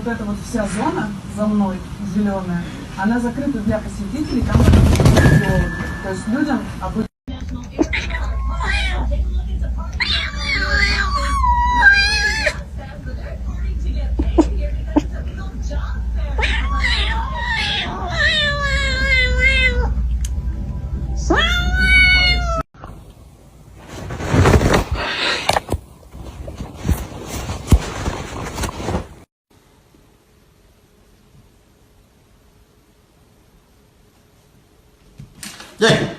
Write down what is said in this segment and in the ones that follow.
эта вот вся зона за мной, зеленая, она закрыта для посетителей, там геологи. То есть людям обычно... Yeah.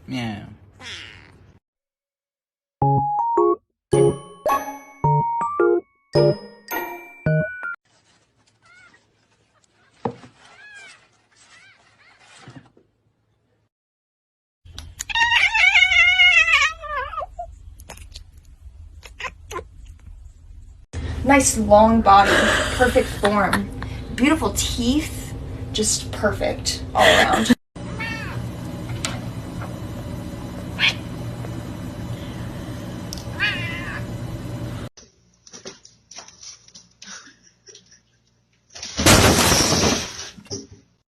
Meow. Nice long body, perfect form, beautiful teeth, just perfect all around.